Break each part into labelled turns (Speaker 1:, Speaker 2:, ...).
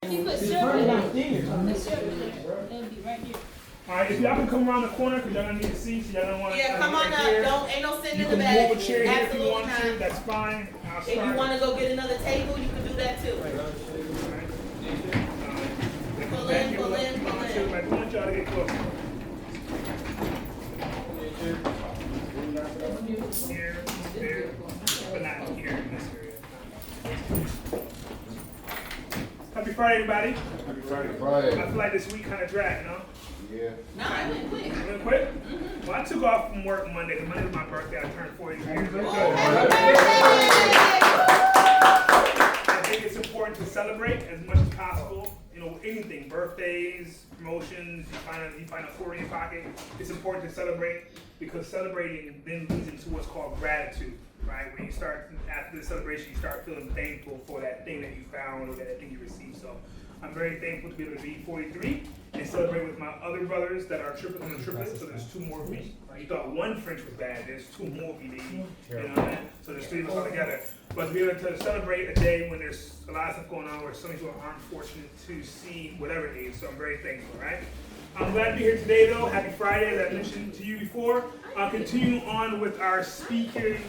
Speaker 1: He put Shirley downstairs. It'll be right here.
Speaker 2: Alright, if y'all can come around the corner, because y'all don't need a seat, so y'all don't want to.
Speaker 3: Yeah, come on up. Ain't no sitting
Speaker 2: You
Speaker 3: in the
Speaker 2: can
Speaker 3: back.
Speaker 2: move a chair here if you
Speaker 3: Absolutely
Speaker 2: want to,
Speaker 3: not.
Speaker 2: that's fine. I'll
Speaker 3: If you
Speaker 2: start.
Speaker 3: want to go get another table, you can do that too. Pull in, pull in, pull in.
Speaker 2: I want y'all to get closer. Here, there, but not here in this area. Happy Friday, everybody.
Speaker 4: Happy Friday.
Speaker 2: I feel like this week kind of dragged, no?
Speaker 4: Yeah.
Speaker 3: No, I went quick.
Speaker 2: You went quick? Well, I took off from work Monday, because Monday was my birthday. I turned 40 years.
Speaker 3: Happy birthday!
Speaker 2: I think it's important to celebrate as much as possible. You know, anything, birthdays, promotions, you find a quarter in your pocket. It's important to celebrate because celebrating then leads into what's called gratitude, right? When you start, after the celebration, you start feeling thankful for that thing that you found or that thing you received. So I'm very thankful to be able to be 43 and celebrate with my other brothers that are triplets on the triplets. So there's 2 more of me. Right? You thought one French was bad, there's 2 more of me, baby. You know what I mean? So there's 3 of us all together. But to be able to celebrate a day when there's a lot of stuff going on where some people aren't fortunate to see whatever it is. So I'm very thankful, right? I'm glad to be here today though. Happy Friday, as I mentioned to you before. Continue on with our speaking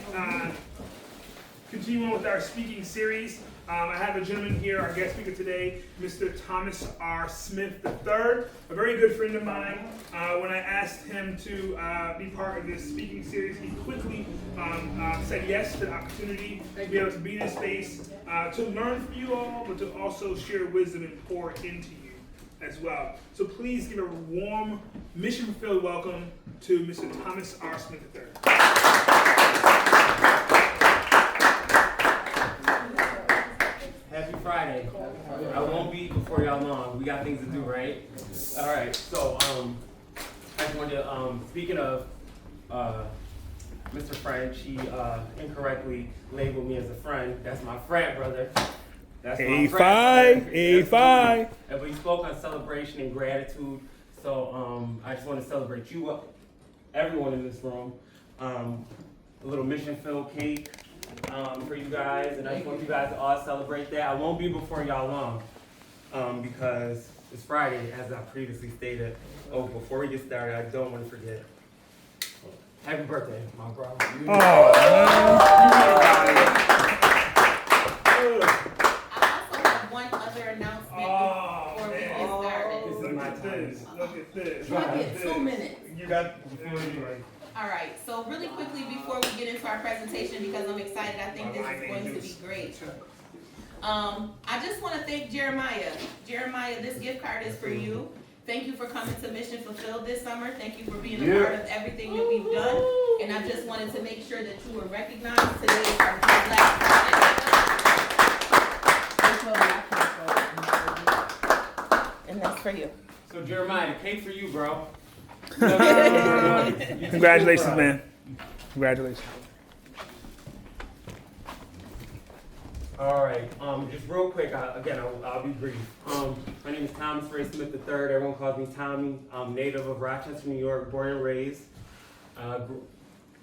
Speaker 2: series. I have a gentleman here, our guest speaker today, Mr. Thomas R. Smith III, a very good friend of mine. When I asked him to be part of this speaking series, he quickly said yes to the opportunity to be able to be in this space, to learn from you all, but to also share wisdom and pour into you as well. So please give a warm, mission-fulfilled welcome to Mr. Thomas R. Smith III.
Speaker 5: Happy Friday. I won't be before y'all long. We got things to do, right? All right. So, I just wanted to, speaking of Mr. French, he incorrectly labeled me as a friend. That's my frat brother. That's my frat brother.
Speaker 2: A5.
Speaker 5: But he spoke on celebration and gratitude. So, I just want to celebrate you, everyone in this room. A little mission-filled cake. For you guys, and I just want you guys to all celebrate that. I won't be before y'all long, because it's Friday, as I previously stated. Oh, before we get started, I don't want to forget. Happy birthday, my bro.
Speaker 2: Oh, man.
Speaker 3: I also have one other announcement before we get started.
Speaker 5: This is my time.
Speaker 2: Look at this.
Speaker 3: Can I get 2 minutes?
Speaker 2: You got the floor anyway.
Speaker 3: All right, so really quickly before we get into our presentation, because I'm excited, I think this is going to be great. I just want to thank Jeremiah. Jeremiah, this gift card is for you. Thank you for coming to Mission Fulfilled this summer. Thank you for being a part of everything that we've done. And I just wanted to make sure that you were recognized. Today is our Black Friday. And that's for you.
Speaker 5: So Jeremiah, the cake for you, bro.
Speaker 2: Congratulations, man. Congratulations.
Speaker 5: All right, just real quick, I'll be brief. My name is Thomas Ray Smith III. Everyone calls me Tommy. I'm native of Rochester, New York, born and raised.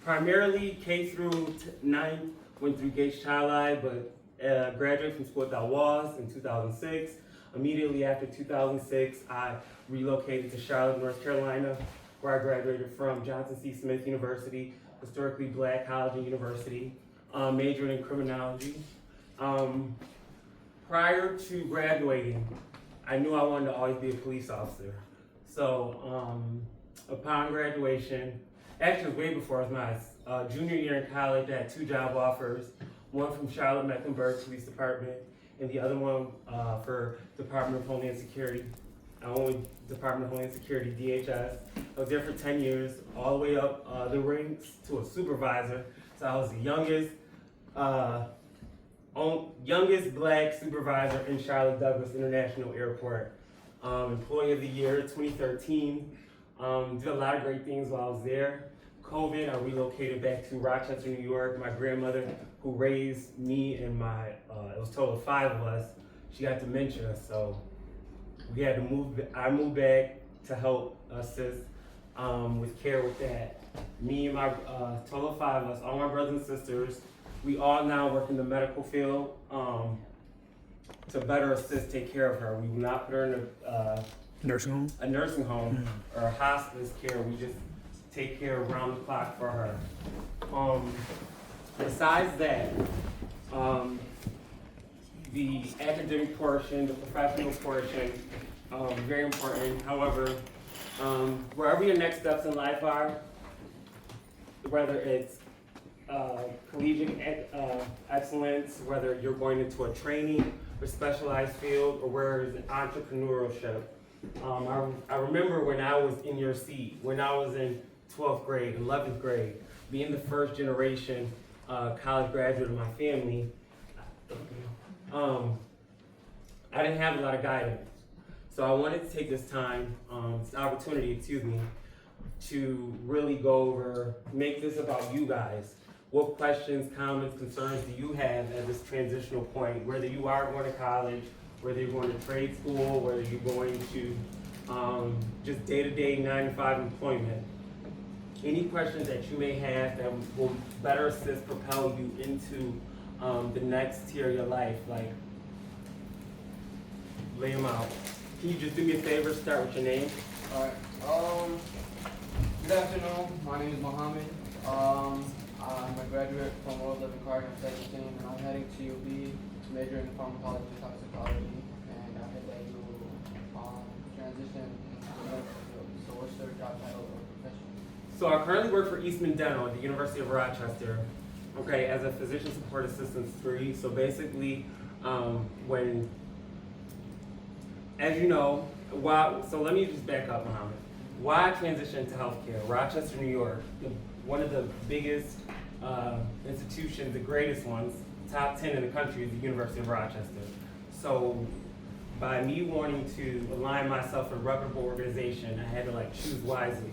Speaker 5: Primarily K through 9, went through Gates Child, but graduated from school at Del Walls in 2006. Immediately after 2006, I relocated to Charlotte, North Carolina, where I graduated from Johnson C. Smith University, historically black college and university, majoring in criminology. Prior to graduating, I knew I wanted to always be a police officer. So upon graduation, actually it was way before, it was my junior year in college, I had 2 job offers, one from Charlotte-Mecklenburg Police Department, and the other one for Department of Homeland Security. I went with Department of Homeland Security, DHS. I was there for 10 years, all the way up the ranks to a supervisor. So I was the youngest black supervisor in Charlotte Douglas International Airport. Employee of the Year, 2013. Did a lot of great things while I was there. COVID, I relocated back to Rochester, New York. My grandmother, who raised me and my, it was a total of 5 of us, she got dementia, so we had to move. I moved back to help assist with care with that. Me and my total of 5 of us, all my brothers and sisters, we all now work in the medical field. to better assist, take care of her. We will not put her in
Speaker 2: Nursing home.
Speaker 5: a nursing home or hospice care. We just take care around the clock for her. Besides that, the academic portion, the professional portion, very important. However, wherever your next steps in life are, whether it's collegiate excellence, whether you're going into a training or specialized field, or where it's entrepreneurship. I remember when I was in your seat, when I was in 12th grade, 11th grade, being the first generation college graduate of my family, I didn't have a lot of guidance. So I wanted to take this time, this opportunity, to really go over, make this about you guys. What questions, comments, concerns do you have at this transitional point, whether you are going to college, whether you're going to trade school, whether you're going to just day-to-day 9-to-5 employment. Any questions that you may have that will better assist, propel you into the next tier of your life, like, lay them out. Can you just do me a favor, start with your name?
Speaker 4: Alright, good afternoon, my name is Mohammed. I'm a graduate from World Living Card, I'm 17, and I'm heading to UB, majoring in pharmacology and toxicology, and I head that to transition into the medical field. So what's your job title or profession?
Speaker 5: So I currently work for Eastman Dental at the University of Rochester, okay, as a physician support assistant 3. So basically, as you know, so let me just back up, Mohammed. Why I transitioned to healthcare? Rochester, New York, one of the biggest institutions, the greatest ones, top 10 in the country is the University of Rochester. So by me wanting to align myself with a reputable organization, I had to choose wisely.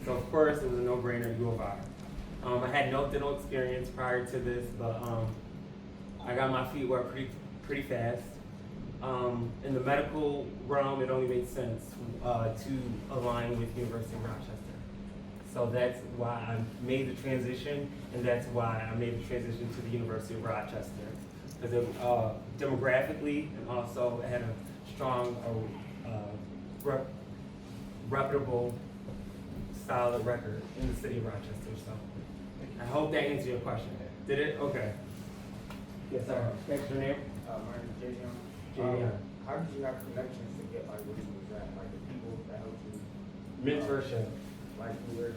Speaker 5: So of course it was a no-brainer, U of R. I had no dental experience prior to this, but I got my feet wet pretty fast. In the medical realm, it only made sense to align with University of Rochester. So that's why I made the transition, and that's why I made the transition to the University of Rochester. Because demographically, and also it had a strong, reputable, solid record in the city of Rochester. So I hope that answered your question. Did it? Okay. Yes, sir. What's your name?
Speaker 6: My name is Jay Young. How did you have connections to get where you was at? Like the people that helped you?
Speaker 5: Mentorship.
Speaker 6: Like you were in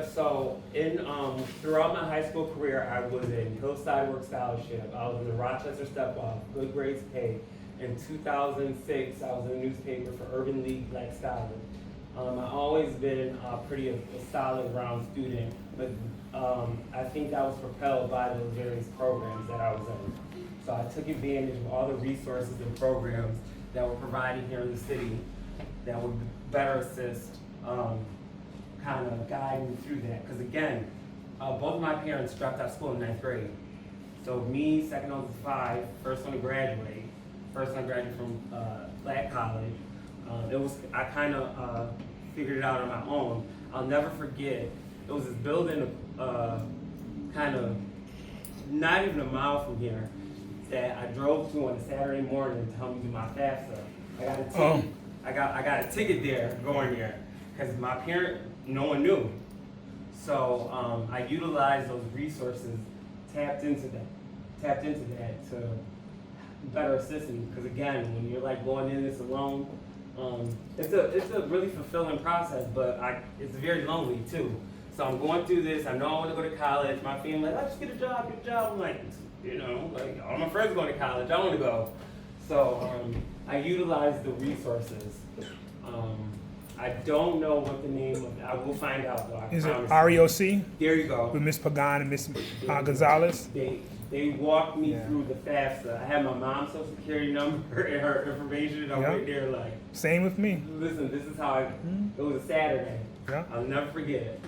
Speaker 6: school?
Speaker 5: So throughout my high school career, I was in Hillside Work Scholarship. I was in the Rochester Step Off, Good Grades Paid. In 2006, I was in the newspaper for Urban League Black Scholars. I've always been a solid round student, but I think that was propelled by those various programs that I was in. So I took advantage of all the resources and programs that were provided here in the city that would better assist, kind of guide me through that. Because again, both of my parents dropped out of school in 9th grade. So me, second on to 5, first one to graduate, from Black College. I kind of figured it out on my own. I'll never forget, it was this building kind of not even a mile from here that I drove to on a Saturday morning to help me do my FAFSA. I got a ticket.
Speaker 2: Oh.
Speaker 5: I got a ticket there, going there, because my parent, no one knew. So I utilized those resources, tapped into that to better assist me. Because again, when you're going in this alone, it's a really fulfilling process, but it's very lonely too. So I'm going through this. I know I want to go to college. My family let's get a job. I'm like, all my friends are going to college. I want to go. So I utilize the resources. I don't know what the name of it. I will find out though.
Speaker 2: Is it REOC
Speaker 5: There you go.
Speaker 2: with Ms. Pagan and Ms. Gonzalez?
Speaker 5: They walked me through the FAFSA. I had my mom's social security number and her information. And I went there
Speaker 2: Same with me.
Speaker 5: listen, this is how it was a Saturday.
Speaker 2: Yeah.
Speaker 5: I'll never forget it.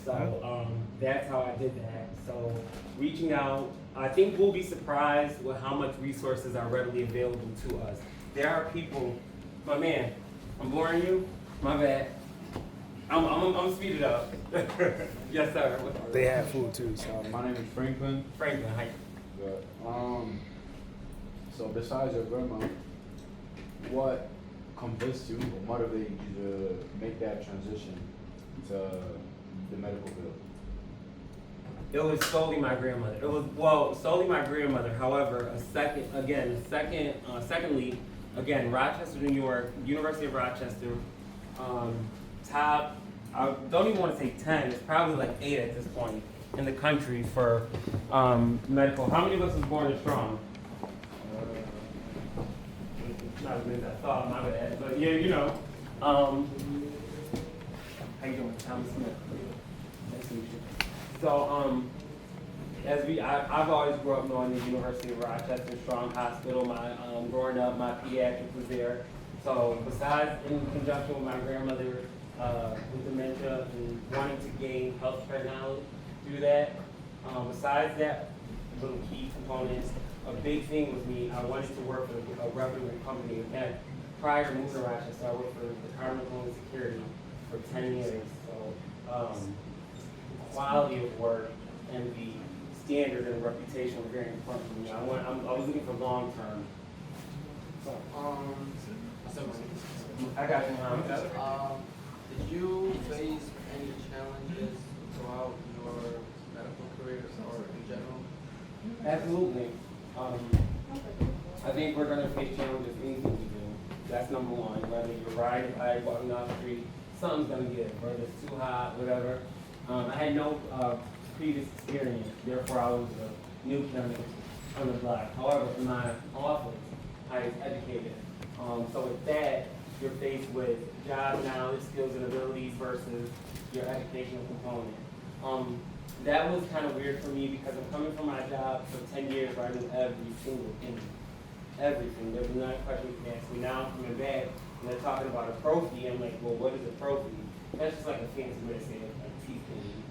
Speaker 5: So that's how I did that. So reaching out, I think we'll be surprised with how much resources are readily available to us. There are people, my man, I'm boring you? My bad. I'm speeded up. Yes, sir.
Speaker 2: They have food too, so.
Speaker 6: My name is Franklin.
Speaker 5: Franklin, hi.
Speaker 6: Good.
Speaker 7: So besides your grandma, what convinced you or motivated you to make that transition to the medical field?
Speaker 5: It was solely my grandmother. It was, well, solely my grandmother. However, secondly, again, Rochester, New York, University of Rochester, top, I don't even want to say 10, it's probably like 8 at this point in the country for medical. How many of us was born in Strong? Not as many as I thought, my bad, but yeah, you know. How you doing? Thomas Smith. Nice to meet you. So, I've always grew up knowing the University of Rochester, Strong Hospital. Growing up, my pediatrics was there. So, besides in conjunction with my grandmother with dementia and wanting to gain healthcare knowledge through that, besides that, little key components, a big thing with me, I wanted to work for a reputable company. And prior to moving to Rochester, I worked for the Department of Homeland Security for 10 years. So, the quality of work and the standard and reputation were very important to me. I was looking for long term. So, I got you,
Speaker 4: Did you face any challenges throughout your medical career or in general?
Speaker 5: Absolutely. I think we're gonna face challenges in anything we do. That's number one. Whether you're riding a bike, walking down the street, something's gonna give. Whether it's too hot, whatever. I had no previous experience, therefore I was a new kid on the block. However, in my office, I was educated. So with that, you're faced with job knowledge, skills, and abilities versus your educational component. That was kind of weird for me because I'm coming from my job for 10 years where I knew every single thing. Everything. There was not a question you can ask me. Now I'm coming back and they're talking about a trophy. I'm like, well, what is a trophy? That's just like a fancy way to say it, like teeth cleaning.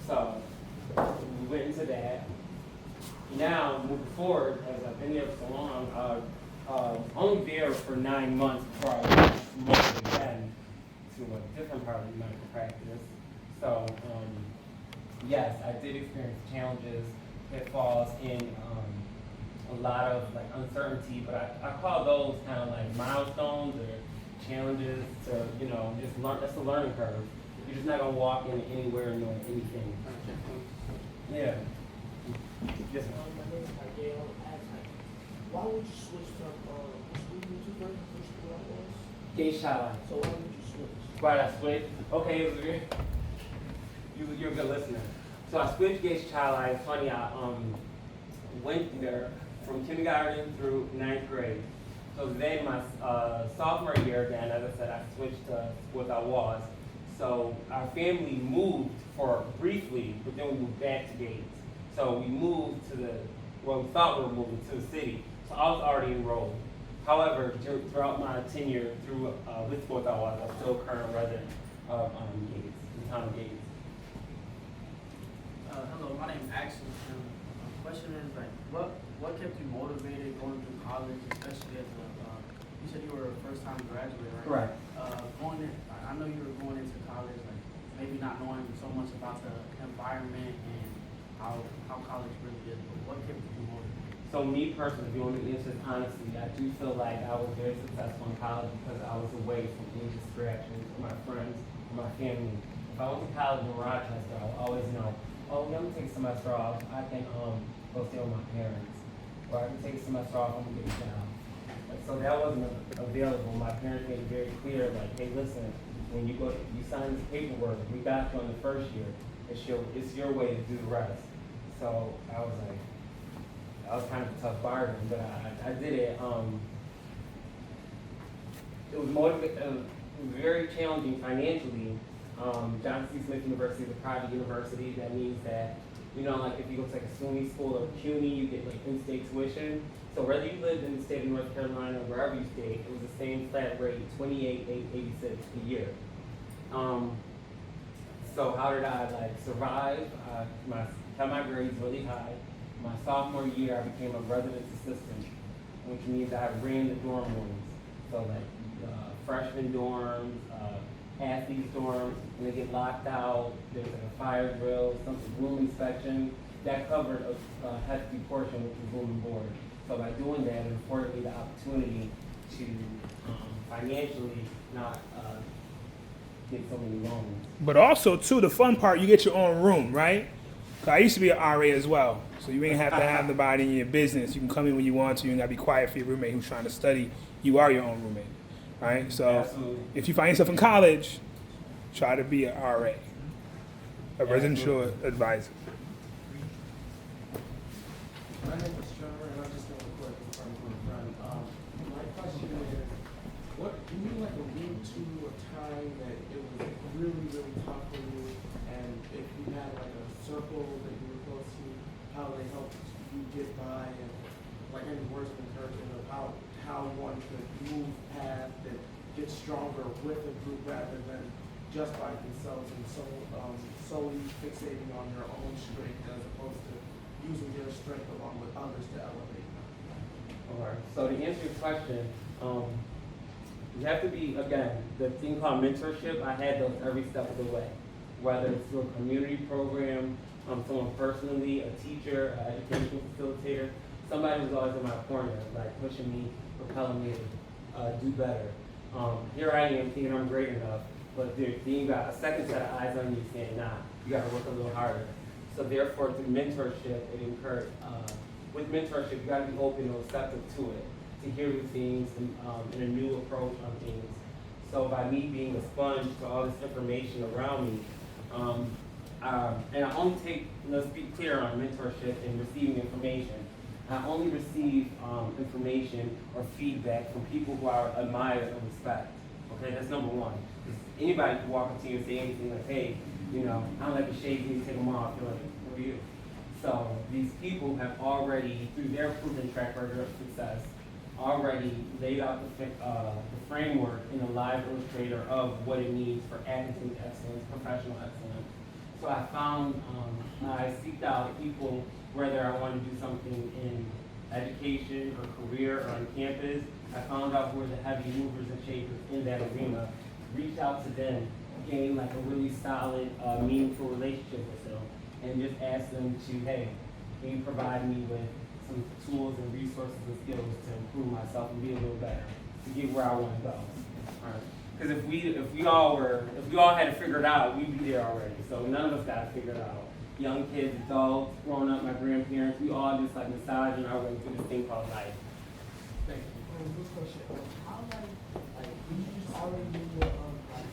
Speaker 5: So we went into that. Now, moving forward, as I've been there for so long, only there for 9 months before I moved again to a different part of the medical practice. So, yes, I did experience challenges, pitfalls, and a lot of like uncertainty, but I call those kind of like milestones or challenges to, you know, just learn. That's a learning curve. You're just not gonna walk in anywhere knowing anything. Yeah. Yes, ma'am.
Speaker 6: My name is Gail. Why would you switch from school to first? Which school that was?
Speaker 5: Gay shot.
Speaker 6: So why would you switch?
Speaker 5: Why did I switch? Okay, it was weird. You're a good listener. So I switched Gates Child Life. Funny, I went there from kindergarten through 9th grade. So then my sophomore year, again, as I said, I switched to what I was. So our family moved for briefly, but then we moved back to Gates. So we moved to we thought we were moving to the city. So I was already enrolled. However, throughout my tenure with Fort I was still a current resident of Gates, the town of Gates.
Speaker 8: Hello, my name is Axel. The question is like, what kept you motivated going through college, especially as you said you were a first-time graduate, right?
Speaker 5: Correct.
Speaker 8: I know you were going into college, like maybe not knowing so much about the environment and how college really is, but what kept you motivated?
Speaker 5: So me personally, if you want me to answer this honestly, I do feel like I was very successful in college because I was away from any distractions from my friends and my family. If I went to college in Rochester, I would always know, oh, yeah, I'm gonna take a semester off. I can go stay with my parents, or I can take a semester off. I'm gonna get a job. So that wasn't available. My parents made it very clear, like, hey, listen, when you sign this paperwork, we got you on the first year. It's your way to do the rest. So I was like, that was kind of a tough bargain, but I did it. It was very challenging financially. Johnson C. Smith University is a private university. That means that, you know, like if you go to like a SUNY school or CUNY, you get like in-state tuition. So whether you lived in the state of North Carolina or wherever you stayed, it was the same flat rate, $28,886 a year. So how did I like survive? Kept my grades really high. My sophomore year, I became a residence assistant, which means I ran the dorm rooms. So like freshman dorms, athletes dorms, when they get locked out, there's like a fire drill, some room inspection. That covered a hefty portion, which was room and board. So by doing that, it afforded me the opportunity to financially not get so many loans.
Speaker 2: But also, too, the fun part, you get your own room, right? 'Cause I used to be an RA as well, so you ain't have to have nobody in your business. You can come in when you want to. You ain't gotta be quiet for your roommate who's trying to study. You are your own roommate, right? So
Speaker 5: Absolutely.
Speaker 2: if you find yourself in college, try to be an RA, a residential advisor.
Speaker 9: My name is Trevor, and I'm just going to record this from my friend. My question is, what do you like allude to a time that it was really, really tough for you, and if you had like a circle that you were close to, how they helped you get by, and like any words of encouragement of how one could move past and get stronger with a group rather than just by themselves and solely fixating on their own strength as opposed to using their strength along with others to elevate them.
Speaker 5: Alright, so to answer your question, you have to be, again, the thing called mentorship, I had those every step of the way. Whether it's through a community program, someone personally, a teacher, an educational facilitator, somebody was always in my corner, like pushing me, propelling me to do better. Here I am thinking I'm great enough, but then you got a second set of eyes on you saying, nah, you gotta work a little harder. So therefore, through mentorship, it encouraged, with mentorship, you gotta be open and receptive to it, to hear new things and a new approach on things. So by me being a sponge to all this information around me, and I only take, let's be clear on mentorship and receiving information. I only receive information or feedback from people who I admire and respect. Okay, that's number one. 'Cause anybody can walk up to you and say anything like, hey, you know, I don't like your shades, you need to take them off. You're like, who are you? So these people have already, through their proven track record of success, already laid out the framework in a live illustrator of what it needs for academic excellence, professional excellence. So I found, I seeked out people, whether I wanted to do something in education or career or on campus. I found out who were the heavy movers and shakers in that arena, reached out to them, gained like a really solid, meaningful relationship with them, and just asked them to, hey, can you provide me with some tools and resources and skills to improve myself and be a little better, to get where I want to go. Because if we all had to figure it out, we'd be there already. So none of us got to figure it out. Young kids, adults, growing up, my grandparents, we all just like massaging our way through this thing called life.
Speaker 9: Thank you. Good question. How like, did you just already knew what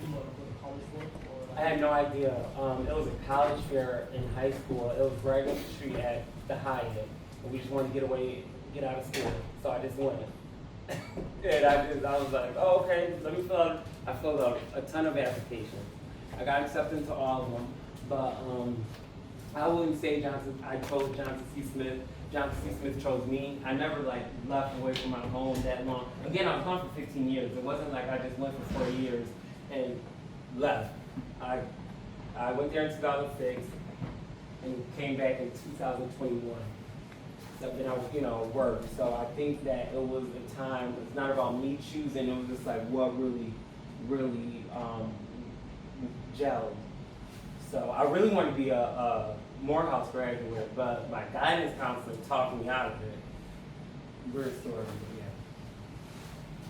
Speaker 9: you want to go to college for? Or,
Speaker 5: I had no idea. It was a college fair in high school. It was right up the street at the Hyatt. And we just wanted to get out of school. So I just went. And I was like, oh, okay, let me fill out. I filled out a ton of applications. I got accepted into all of them. But I wouldn't say I chose Johnson C. Smith. Johnson C. Smith chose me. I never like left away from my home that long. Again, I was gone for 15 years. It wasn't like I just went for 4 years and left. I went there in 2006 and came back in 2021. So then I worked. So I think that it was a time, it's not about me choosing, it was just like what really gelled. So I really wanted to be a Morehouse graduate, but my guidance counselor talked me out of it. Weird story, but yeah.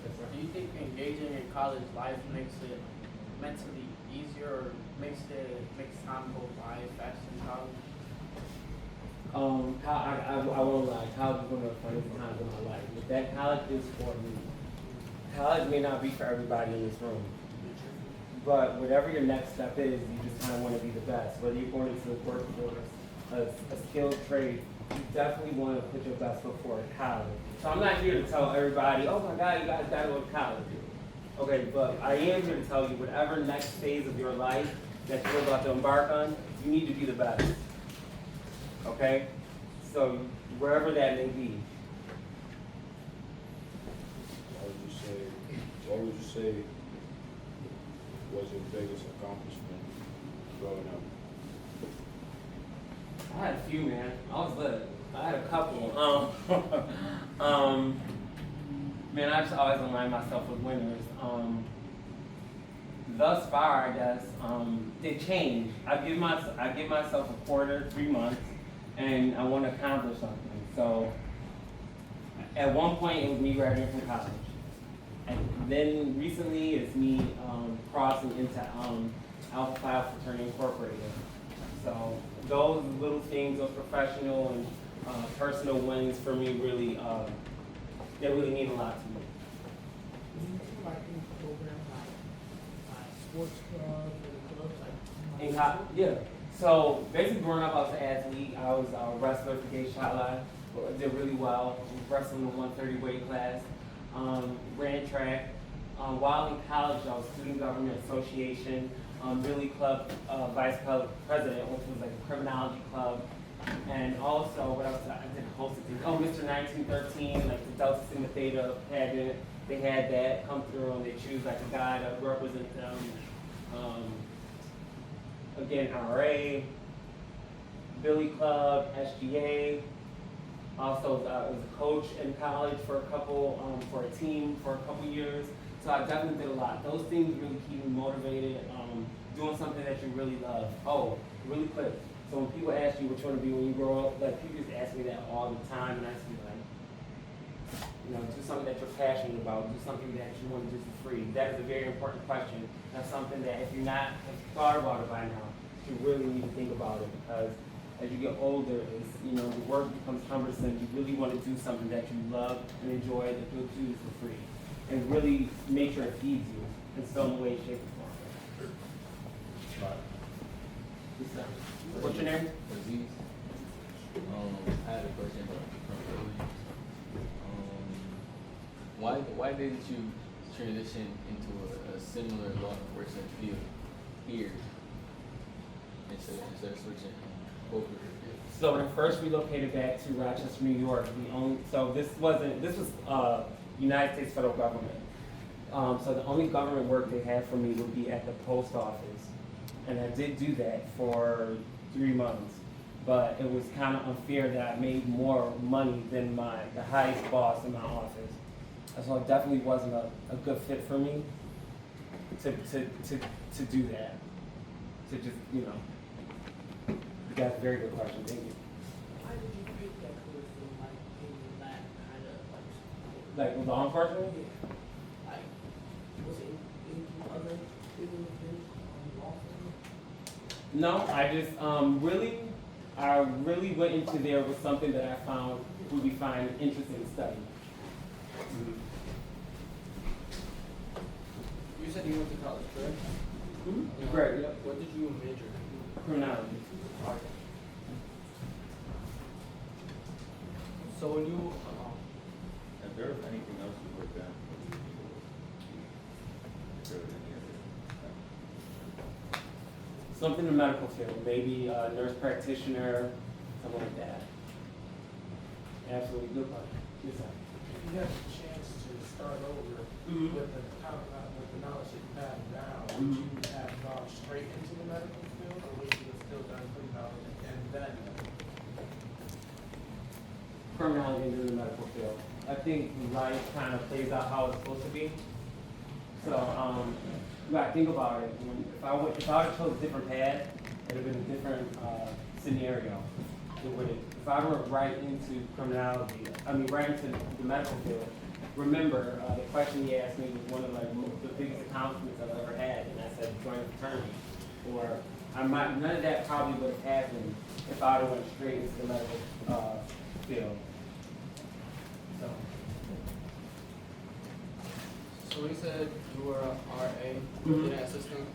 Speaker 5: That's right.
Speaker 8: Do you think engaging in college life makes it mentally easier or makes time go by faster in college?
Speaker 5: I won't lie, college is one of the funnest times in my life. But that college is for me. College may not be for everybody in this room. But whatever your next step is, you just kind of want to be the best. Whether you're going into the workforce, a skilled trade, you definitely want to put your best foot forward at college. So I'm not here to tell everybody, oh my God, you guys got to go to college. Okay, but I am here to tell you, whatever next phase of your life that you're about to embark on, you need to be the best. Okay? So wherever that may be.
Speaker 7: What would you say was your biggest accomplishment growing up?
Speaker 5: I had a few, man. I was lit. I had a couple. Man, I just always align myself with winners. Thus far, I guess, they change. I give myself a quarter, 3 months, and I want to accomplish something. So At one point, it was me graduating from college. And then recently, it's me crossing into Alpha Phi Fraternity Incorporated. So those little things, those professional and personal wins for me really, they really mean a lot to me.
Speaker 1: Like any program, like sports clubs or clubs, like.
Speaker 5: Yeah. So basically, growing up, I was an athlete. I was a wrestler for Gay Shot Live. Did really well. Wrestling in the 130 weight class. Ran track. While in college, I was Student Government Association, Billy Club Vice Club President, which was like a criminology club. And also, what else? I did hosted things. Oh, Mr. 1913, like the Delta Sigma Theta pageant. They had that come through, and they choose like a guy to represent them. Again, RA, Billy Club, SGA. Also, was a coach in college for a team for a couple years. So I definitely did a lot. Those things really keep me motivated. Doing something that you really love. Oh, really quick. So when people ask you what you want to be when you grow up, like people just ask me that all the time, and I just be like, do something that you're passionate about. Do something that you want to do for free. That is a very important question. That's something that if you're not have thought about it by now, you really need to think about it, because as you get older, the work becomes cumbersome. You really want to do something that you love and enjoy that you'll do for free, and really make sure it feeds you in some way, shape, or form. What's your name?
Speaker 10: Aziz. I had a question from earlier. Why didn't you transition into a similar law enforcement field here instead of switching over?
Speaker 5: So when I first relocated back to Rochester, New York, this was United States federal government. So the only government work they had for me would be at the post office. And I did do that for 3 months, but it was kind of unfair that I made more money than the highest boss in my office. And so it definitely wasn't a good fit for me to do that. To just, That's a very good question. Thank you.
Speaker 1: Why did you pick that course from like in that kind of
Speaker 5: Like law enforcement?
Speaker 1: like was it any other field than law firm?
Speaker 5: No, I just I really went into there with something that I found would be fine and interesting to study.
Speaker 4: You said you went to college, correct?
Speaker 5: Great. Yep.
Speaker 4: What did you major in?
Speaker 5: Criminality.
Speaker 4: So when you
Speaker 10: Is there anything else you worked on? Is there any other?
Speaker 5: Something in the medical field, maybe a nurse practitioner, something like that. Absolutely, good question. Yes, sir.
Speaker 9: If you had a chance to start over
Speaker 5: Mhm.
Speaker 9: with the knowledge that you have now, would you have gone straight into the medical field, or would you have still done criminology and then?
Speaker 5: Criminality into the medical field. I think life kind of plays out how it's supposed to be. So, I think about it. If I would have chose a different path, it would have been a different scenario. If I were right into right into the medical field, remember the question he asked me was one of the biggest accomplishments I've ever had, and I said join a fraternity. Or none of that probably would have happened if I would have went straight into the medical field.
Speaker 4: So when you said you were a RA,
Speaker 5: Mhm.
Speaker 4: assistant,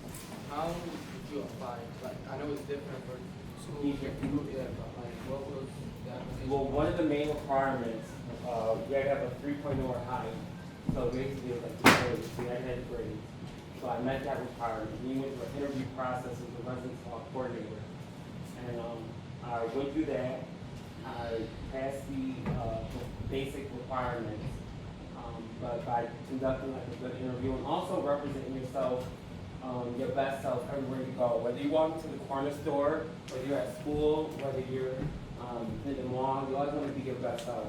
Speaker 4: how did you apply? Like, I know it's different for school,
Speaker 5: Each year.
Speaker 4: but like, what was the application?
Speaker 5: Well, one of the main requirements, we had to have a 3.0 or higher. So basically, it was like 2 grades. We had to have grades. So I met that requirement. We went through an interview process with the residence hall coordinator. And I went through that. I passed the basic requirements. But by conducting like a good interview and also representing yourself, your best self everywhere you go. Whether you walk into the corner store, whether you're at school, whether you're in the mall, you always want to be your best self.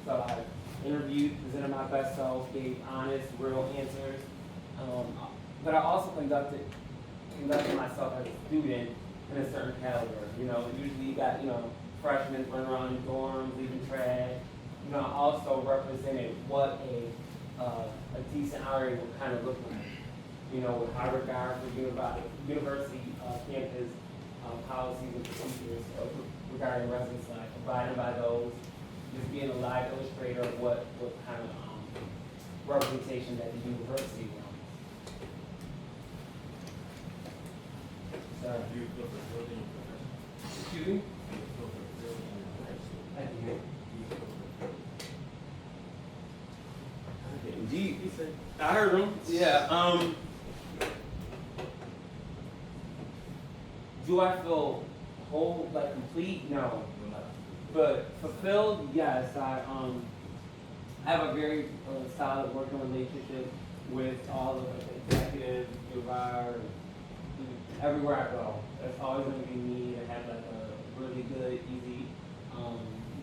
Speaker 5: So I interviewed, presented my best self, gave honest, real answers. But I also conducted myself as a student in a certain caliber. Usually you got, freshmen running around in dorms, leaving trash. also represented what a decent RA would kind of look like. With high regard for university campus policies and procedures regarding residence life, abiding by those, just being a live illustrator of what kind of representation that the university wants. So,
Speaker 9: Do you feel fulfilled in your profession?
Speaker 5: excuse me?
Speaker 9: Do you feel fulfilled in your profession?
Speaker 5: I can hear.
Speaker 9: Do you feel fulfilled?
Speaker 5: Indeed. I heard him. Yeah. Do I feel whole, like complete? No. But fulfilled, yes. I have a very solid working relationship with all of the executives, everywhere I go. It's always going to be me and have like a really good, easy,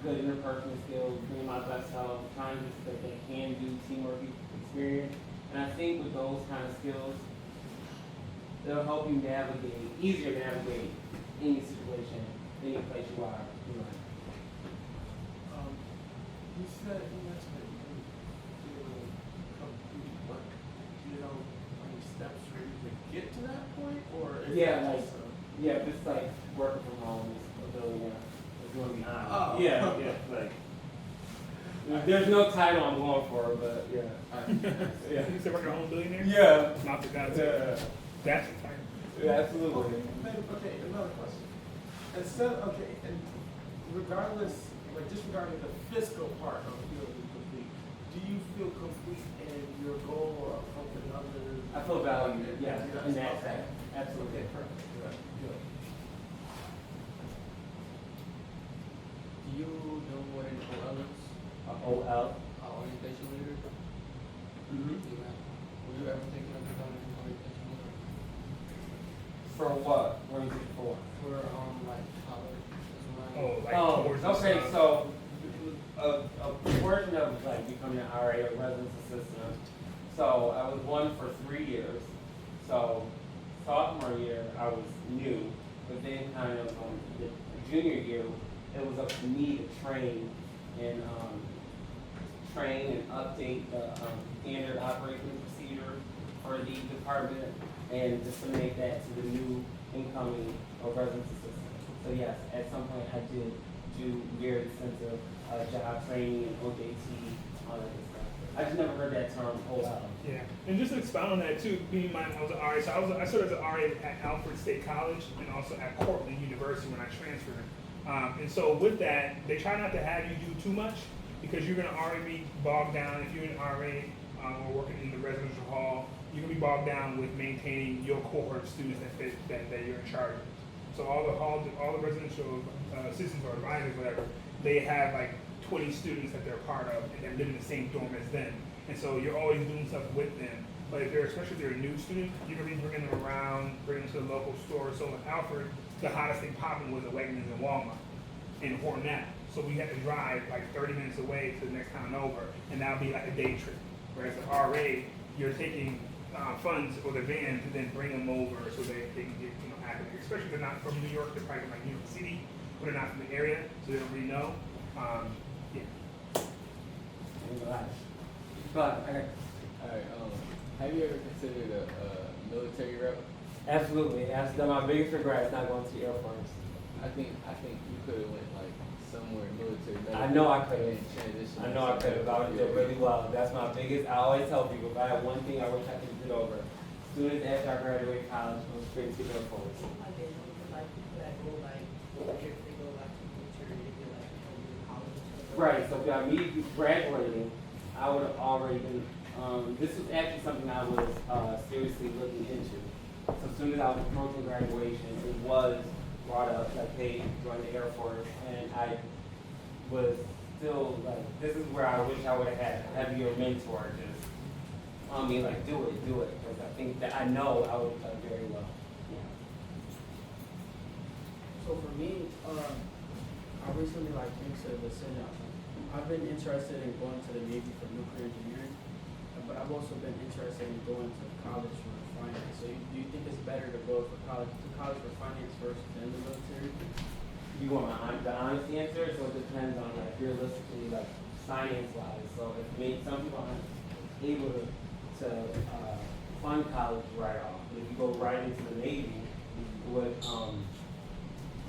Speaker 5: good interpersonal skills, bring my best self, trying to that they can do teamwork experience. And I think with those kind of skills, they'll help you easier navigate any situation, any place you are.
Speaker 9: You said you mentioned that you feel complete, but do you know any steps for you to get to that point, or is
Speaker 5: Yeah,
Speaker 9: that
Speaker 5: like,
Speaker 9: just
Speaker 5: yeah, just like working from home is really, it's going to be honest.
Speaker 9: Oh.
Speaker 5: Yeah, like, there's no title I'm going for, but yeah. Yeah.
Speaker 2: You said working at home billionaire?
Speaker 5: Yeah.
Speaker 2: Not the guy.
Speaker 5: Yeah.
Speaker 2: That's the title.
Speaker 5: Yeah, absolutely.
Speaker 9: Okay, another question. And regardless, like disregarding the fiscal part of feeling complete, do you feel complete in your goal of helping others?
Speaker 5: I feel valued, yes,
Speaker 9: Yes,
Speaker 5: in that
Speaker 9: okay.
Speaker 5: sense. Absolutely.
Speaker 9: Okay, perfect. Good.
Speaker 4: Do you know what an OL is?
Speaker 5: OL.
Speaker 4: Orientation leader?
Speaker 5: Mm-hmm.
Speaker 4: Were you ever thinking of becoming an orientation leader?
Speaker 5: For what? What are you looking for?
Speaker 4: For like college as well?
Speaker 2: Oh, like
Speaker 5: Oh,
Speaker 2: towards the
Speaker 5: okay,
Speaker 2: stuff.
Speaker 5: so a portion of like becoming an RA or residence assistant. So I was one for 3 years. So sophomore year I was new, but then kind of the junior year it was up to me to train and update the standard operating procedure for the department and disseminate that to the new incoming residence assistant. So yes, at some point I did do very extensive job training and OJT, all that good stuff. I just never heard that term OL.
Speaker 2: Yeah, and just to expound on that too, I was an RA, so I started as an RA at Alfred State College and also at Cortland University when I transferred. And so with that, they try not to have you do too much because you're gonna already be bogged down. If you're an RA or working in the residential hall, you're gonna be bogged down with maintaining your cohort of students that you're in charge of. So all the residential assistants or advisors, whatever, they have like 20 students that they're part of and they're living in the same dorm as them. And so you're always doing stuff with them. But especially if they're a new student, you're gonna be bringing them around, bringing them to the local store. So in Alfred, the hottest thing popping was the Wegmans and Walmart in Hornet. So we had to drive like 30 minutes away to the next town over, and that would be like a day trip. Whereas the RA, you're taking funds or the van to then bring them over so they can get acclimated. Especially if they're not from New York, they're probably from like New York City, but they're not from the area, so they don't really know.
Speaker 5: But
Speaker 10: Alright, have you ever considered a military rep?
Speaker 5: absolutely, that's my biggest regret is not going to the Air Force.
Speaker 10: I think you could have went like somewhere military.
Speaker 5: I know I could
Speaker 10: and
Speaker 5: have.
Speaker 10: transitioned
Speaker 5: I know I could have. I would have did really well. That's my biggest. I always tell people if I had one thing I wish I could get over. As soon as after I graduated college, I was straight to the Air Force.
Speaker 1: I didn't know, like, people that go, like, if they go, like, to military, they get, like, college.
Speaker 5: Right. So by me graduating, I would have already been. This was actually something I was seriously looking into. So as soon as I was approaching graduation, it was brought up like, hey, join the Air Force, and I was still like, this is where I wish I would have had a heavier mentor just on me, like, do it, because I think that I know I would have done very well.
Speaker 8: So for me, I recently like into the Senate. I've been interested in going to the Navy for nuclear engineering, but I've also been interested in going to college for finance. So do you think it's better to go to college for finance first than the military?
Speaker 5: You want the honest answer, so it depends on like realistically like finance-wise. So if some people aren't able to fund college right off, but if you go right into the Navy, with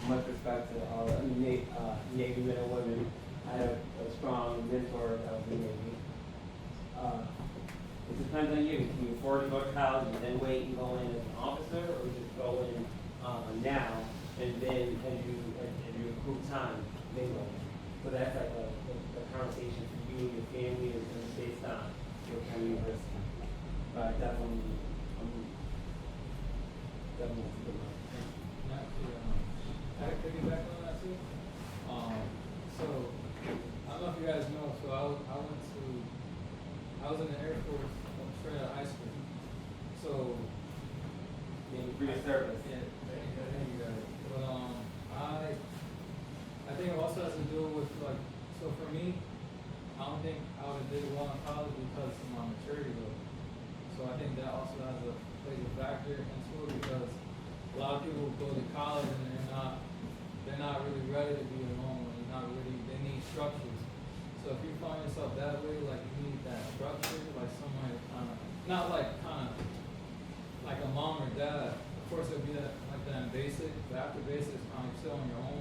Speaker 5: much respect to all the Navy men and women, I have a strong mentor that was in the Navy. It depends on you. Can you afford to go to college and then wait and go in as an officer, or just go in now and then as you accrue time, then go in? So that's like a conversation for you and your family is based on your kind of university. But definitely, definitely.
Speaker 11: I could get back on that too. So I don't know if you guys know. So I was in the Air Force straight out of high school. So
Speaker 5: For your service.
Speaker 11: yeah, thank you guys. But I think it also has to do with like. So for me, I don't think I would have did well in college because of my maturity level. So I think that also plays a factor into it because a lot of people go to college and they're not really ready to be alone. They need structures. So if you find yourself that way, like you need that structure, like somewhere not like a mom or dad. Of course it'll be like that in basic, but after basic it's kind of still on your own,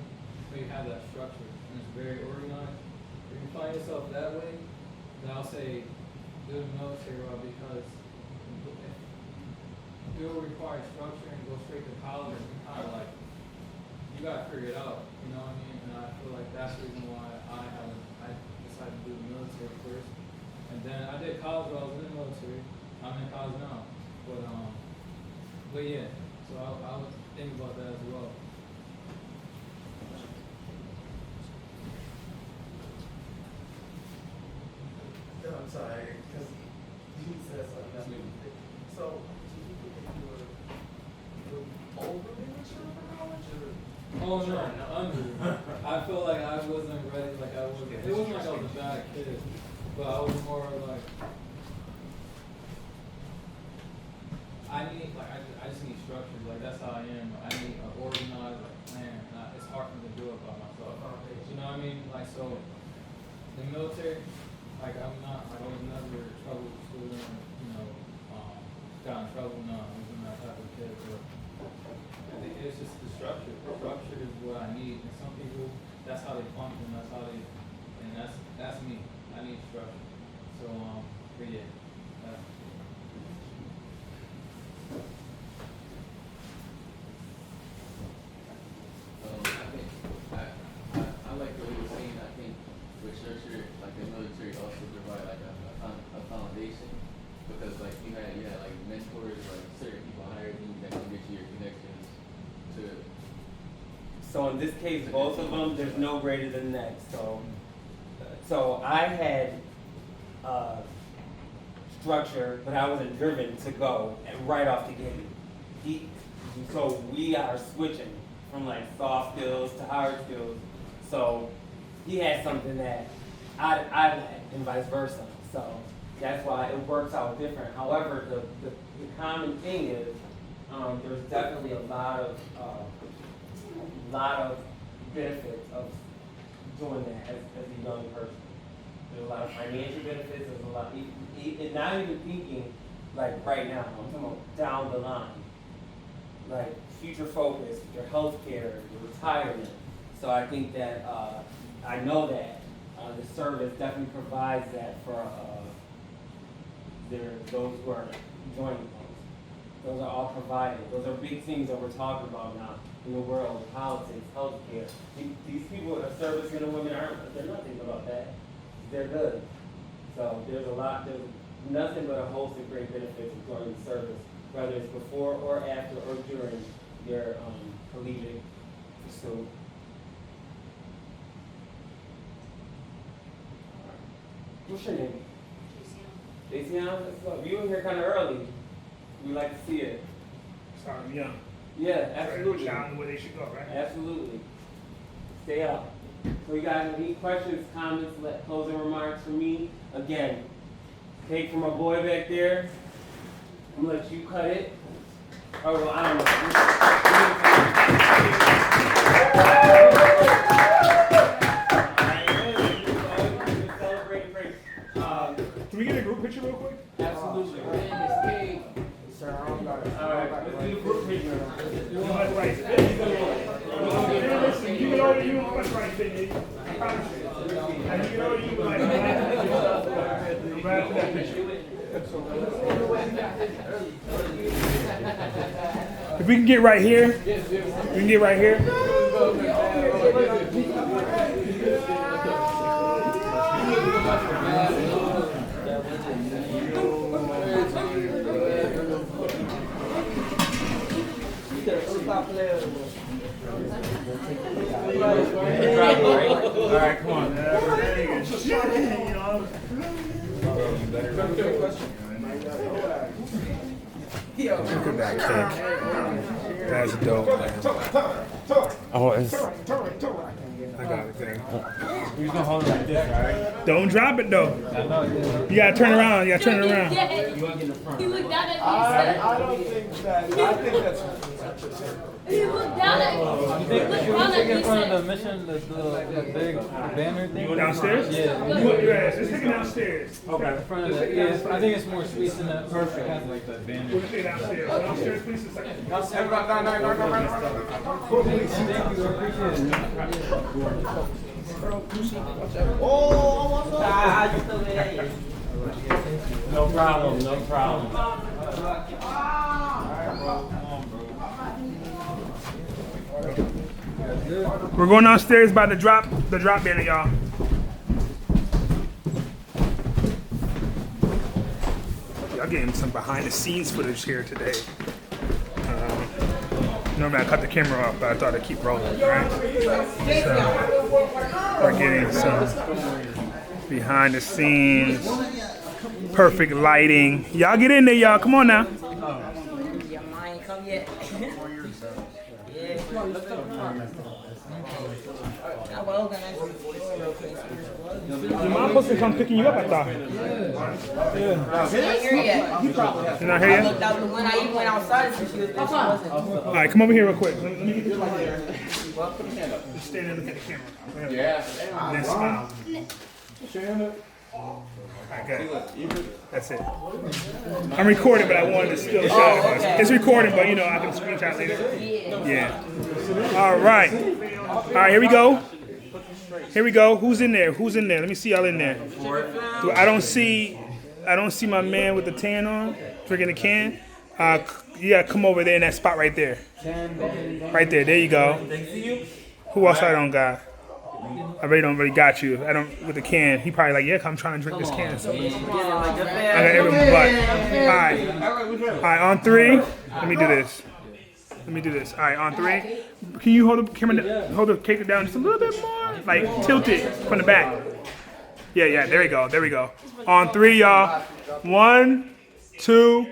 Speaker 11: but you have that structure and it's very organized. If you find yourself that way, then I'll say do the military route because it will require structure and go straight to college and kind of like you gotta figure it out, you know what I mean? And I feel like that's the reason why I decided to do the military first. And then I did college while I was in the military. I'm in college now. But yeah, so I would think about that as well.
Speaker 1: No, I'm sorry, because you said something. So, do you think you were overly mature for college, or?
Speaker 11: Oh no, under. I feel like I wasn't ready. Like I wasn't. It wasn't like I was a bad kid, but I was more like. I just need structure. Like that's how I am. I need an organized plan. It's hard for me to do it by myself. You know what I mean? Like so, the military. Like I was never trouble student. You know, got in trouble. No, I wasn't that type of kid. But I think it's just the structure. Structure is what I need. And some people, that's how they function. That's how they, and that's me. I need structure. So but yeah.
Speaker 10: I like the way you're saying. I think with structure, like the military also provide like a foundation because like you had like mentors, like certain people hired you that can get you your connections to.
Speaker 5: So in this case, both of them, there's no greater than next. So I had structure, but I wasn't driven to go and right off the gate. So we are switching from like soft skills to hard skills. So he had something that I lacked and vice versa. So that's why it works out different. However, the common thing is there's definitely a lot of benefits of doing that as a young person. There's a lot of financial benefits. There's a lot, and not even thinking like right now. I'm talking about down the line, like future focus, your health care, your retirement. So I think that I know that the service definitely provides that for those who are joining those. Those are all provided. Those are big things that we're talking about now in the world of politics, healthcare. These people that are servicemen and women they're not thinking about that. They're good. So there's nothing but a host of great benefits of joining the service, whether it's before or after or during your collegiate pursuit. What's your name? Jason. You were here kind of early. We like to see it.
Speaker 2: Starting young.
Speaker 5: Yeah, absolutely.
Speaker 2: Showing them where they should go, right?
Speaker 5: Absolutely. Stay up. So you guys have any questions, comments, closing remarks from me? Again, cake from my boy back there. I'm gonna let you cut it. Oh, well, I don't know. Celebrate
Speaker 2: picture real quick?
Speaker 8: Absolutely.
Speaker 6: Sir, I don't got it.
Speaker 5: Alright, let's do the group picture.
Speaker 2: Right. Listen, you can order you much right, Finny. I promise you. And you can order you like. I'm glad for that picture. If we can get right here, we can get right here.
Speaker 5: Alright, come on.
Speaker 2: Look at that cake. That's dope, man.
Speaker 5: Oh, it's.
Speaker 2: I got it, thing.
Speaker 5: You're gonna hold it like this, alright?
Speaker 2: Don't drop it though. You gotta turn around. You gotta turn it around.
Speaker 12: He looked down at me.
Speaker 1: I don't think that. I think that's.
Speaker 12: He looked down at me. He looked down at me.
Speaker 11: In front of the mission, the big banner thing.
Speaker 2: You go downstairs?
Speaker 11: Yeah.
Speaker 2: Let's take it downstairs.
Speaker 5: Okay.
Speaker 11: In front of the, yeah, I think it's more space in that. Perfect. Kind of like that banner.
Speaker 2: We'll take it downstairs. Downstairs, please, a second.
Speaker 11: Thank you, I appreciate it.
Speaker 5: No problem, no problem.
Speaker 2: We're going downstairs by the drop banner, y'all. Y'all getting some behind the scenes footage here today. Normally I cut the camera off, but I thought I'd keep rolling, right? So we're getting some behind the scenes, perfect lighting. Y'all get in there, y'all. Come on now. Your mom supposed to come picking you up, I thought.
Speaker 3: She's not here yet.
Speaker 2: She's not here yet?
Speaker 3: When I even went outside, she was there. She wasn't.
Speaker 2: All right, come over here real quick. Let me get this one here. Just stand there and look at the camera.
Speaker 10: Yeah.
Speaker 2: And then smile. All right, good. That's it. I'm recording, but I wanted to still shot it.
Speaker 3: okay.
Speaker 2: It's recording, but you know, I can screenshot later. Yeah. All right. All right, here we go. Here we go. Who's in there? Who's in there? Let me see y'all in there. I don't see my man with the tan on drinking the can. You gotta come over there in that spot right there. Right there. There you go. Who else I don't got? I really don't got you. I don't with the can. He probably like, yeah, I'm trying to drink this can. So I got everyone but. All right, on three. Let me do this. All right, on three. Can you hold the camera, hold the cake down just a little bit more? Like tilt it from the back. Yeah. There we go. On three, y'all. 1, 2.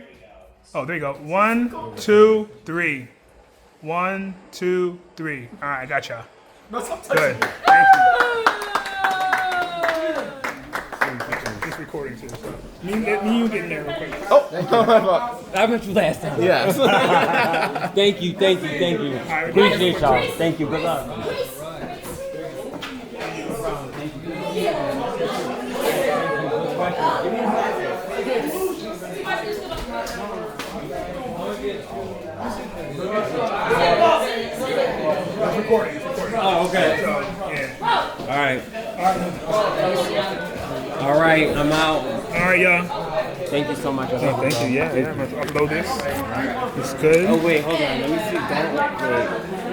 Speaker 2: Oh, there you go. 1, 2, 3. 1, 2, 3. All right, I got y'all. Good. Thank you. Just recording too. So. Me you get in there real quick.
Speaker 5: Oh, I met you last time.
Speaker 7: Yes.
Speaker 5: Thank you. Appreciate y'all. Thank you. Good luck.
Speaker 2: It's recording.
Speaker 5: Oh, okay.
Speaker 2: So, yeah.
Speaker 5: All right, I'm out.
Speaker 2: All right, y'all.
Speaker 5: Thank you so much.
Speaker 2: Thank you. Yeah. I'm gonna upload this. It's good.
Speaker 5: Oh wait, hold on. Let me see. Don't wait.